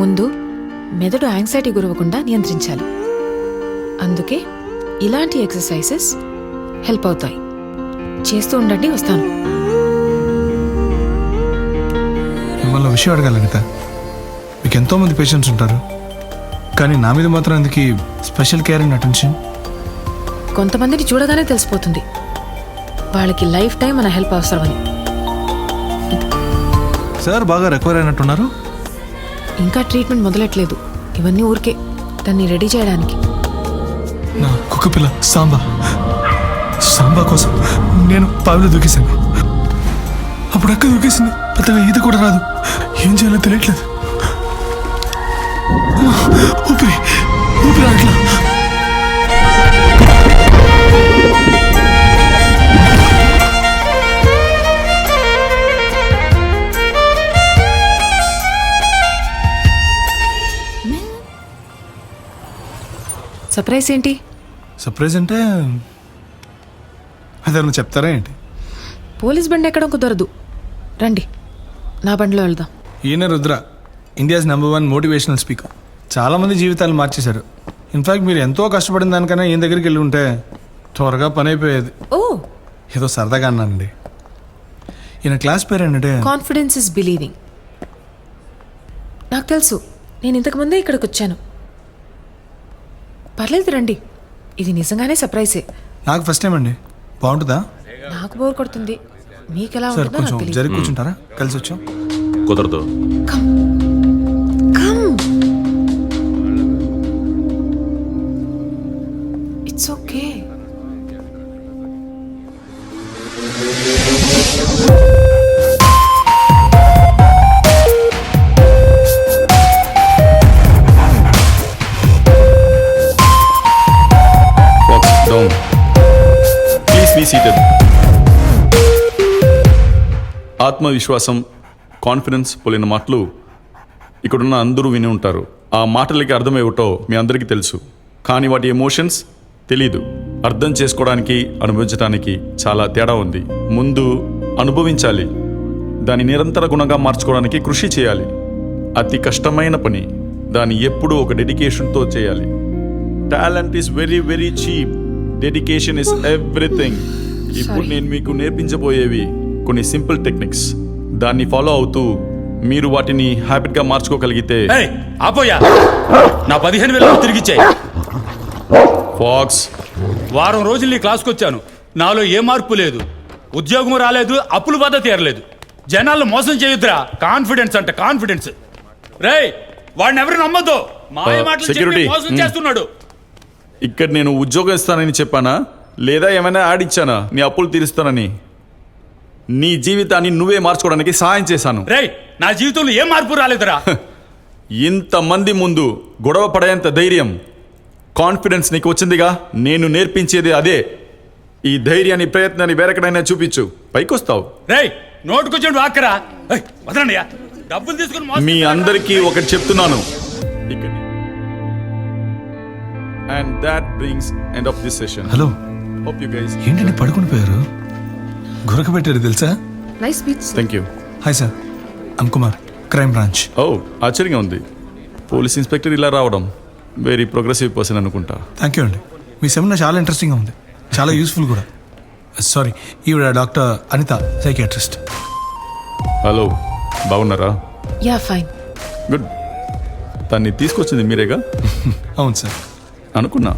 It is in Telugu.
ముందు మెదడు యాంగ్జైటీ గురవకుండా నియంత్రించాలి. అందుకే ఇలాంటి ఎక్సర్సైజెస్ హెల్ప్ అవుతాయి. చేస్తూ ఉండండి, వస్తాను. మిమ్మల్ని విషయం అడగాలి అనిత. మీకు ఎంతోమంది పేషెంట్స్ ఉంటారు, కానీ నా మీద మాత్రం ఎందుకు స్పెషల్ కేర్ అండ్ అటెన్షన్? కొంతమందిని చూడగానే తెలిసిపోతుంది వాళ్ళకి లైఫ్ టైం మన హెల్ప్ అవసరమని. సార్ బాగా రికవర్ అయినట్టున్నారు. ఇంకా ట్రీట్మెంట్ మొదలెట్లేదు. ఇవన్నీ ఊరికే దాన్ని రెడీ చేయడానికి. నా కుక్కపిల్ల సాంబా కోసం నేను పావులు దూకేశాను. అప్పుడు అక్క దూకేసింది. పెద్దగా ఈత కూడా రాదు. ఏం చేయాలో తెలియట్లేదు. ఊపిరి అట్లా. సర్ప్రైజ్ ఏంటి? సర్ప్రైజ్ అంటే అదేమన్నా చెప్తారా ఏంటి? పోలీస్ బండి ఎక్కడం కుదరదు. రండి, నా బండిలో వెళ్దాం. ఈయన రుద్ర, ఇండియాస్ #1 మోటివేషనల్ స్పీకర్. చాలామంది జీవితాలు మార్చేశారు. ఇన్ఫాక్ట్ మీరు ఎంతో కష్టపడిన దానికన్నా ఈయన దగ్గరికి వెళ్ళి ఉంటే త్వరగా పని అయిపోయేది. ఓ, ఏదో సరదాగా అన్నానండి. ఈయన క్లాస్ పేరు ఏంటంటే కాన్ఫిడెన్స్ ఇస్ బిలీవింగ్. నాకు తెలుసు, నేను ఇంతకుముందే ఇక్కడికి వచ్చాను. పర్లేదు, రండి. ఇది నిజంగానే సర్ప్రైజే. నాకు ఫస్ట్ టైం అండి. బాగుంటుందా? నాకు బోర్ కొడుతుంది. మీకెలా సార్ ఉంటుందో కొంచెం నాకు తెలియదు. జరిగి కూర్చుంటారా? కలిసి వచ్చాం. కుదరదు. Come come, it's okay. Down. Please be seated. ఆత్మవిశ్వాసం, కాన్ఫిడెన్స్ పోలిన మాటలు ఇక్కడున్న అందరూ విని ఉంటారు. ఆ మాటలకి అర్థం ఏమిటో మీ అందరికీ తెలుసు, కానీ వాటి ఎమోషన్స్ తెలీదు. అర్థం చేసుకోవడానికి, అనుభవించడానికి చాలా తేడా ఉంది. ముందు అనుభవించాలి, దాన్ని నిరంతర గుణంగా మార్చుకోవడానికి కృషి చేయాలి. అతి కష్టమైన పని, దాన్ని ఎప్పుడూ ఒక డెడికేషన్తో చేయాలి. Talent is very very cheap, dedication is everything. ఇప్పుడు నేను మీకు నేర్పించబోయేవి కొన్ని సింపుల్ టెక్నిక్స్. దాన్ని ఫాలో అవుతూ మీరు వాటిని హ్యాబిట్గా మార్చుకోగలిగితే. ఆపోయా, నా 15,000 తిరిగిచ్చాయి. ఫాక్స్, వారం రోజులు నీ క్లాస్కి వచ్చాను, నాలో ఏ మార్పు లేదు. ఉద్యోగం రాలేదు, అప్పుల బాధ తీరలేదు. జనాలను మోసం చేయొద్దురా. కాన్ఫిడెన్స్ అంట కాన్ఫిడెన్స్. రేయ్, వాడిని ఎవరు నమ్మద్దు. మాయ మాటలు చెప్పి security. మోసం చేస్తున్నాడు. ఇక్కడ నేను ఉద్యోగం ఇస్తానని చెప్పానా, లేదా ఏమైనా యాడ్ ఇచ్చానా నీ అప్పులు తీరుస్తానని? నీ జీవితాన్ని నువ్వే మార్చుకోవడానికి సహాయం చేశాను. రేయ్, నా జీవితంలో ఏ మార్పు రాలేదురా. ఇంతమంది ముందు గొడవ పడేంత ధైర్యం, కాన్ఫిడెన్స్ నీకు వచ్చిందిగా. నేను నేర్పించేది అదే. ఈ ధైర్యాన్ని, ప్రయత్నాన్ని వేరెక్కడైనా చూపించు, పైకొస్తావు. రేయ్, నోటుకొచ్చి వాక్కరా. వదలండియా, డబ్బులు తీసుకుని మీ అందరికీ ఒకటి చెప్తున్నాను. And that brings end of this session. Hello, Hope you guys. ఏంటండి పడుకుని పోయారు? గురక పెట్టారు తెలుసా? Nice speech. Thank you. Hi sir, I'm Kumar, crime branch. ఆశ్చర్యంగా ఉంది. పోలీస్ ఇన్స్పెక్టర్ ఇలా రావడం. వెరీ ప్రోగ్రెసివ్ పర్సన్ అనుకుంటా. థ్యాంక్ యూ అండి. మీ సెమినార్ చాలా ఇంట్రెస్టింగ్గా ఉంది, చాలా యూస్ఫుల్ కూడా. సారీ, ఈవిడ డాక్టర్ అనిత, సైకియాట్రిస్ట్. హలో, బాగున్నారా? Yeah, fine. గుడ్. తన్ని తీసుకొచ్చింది మీరేగా? అవును సార్. అనుకున్నా.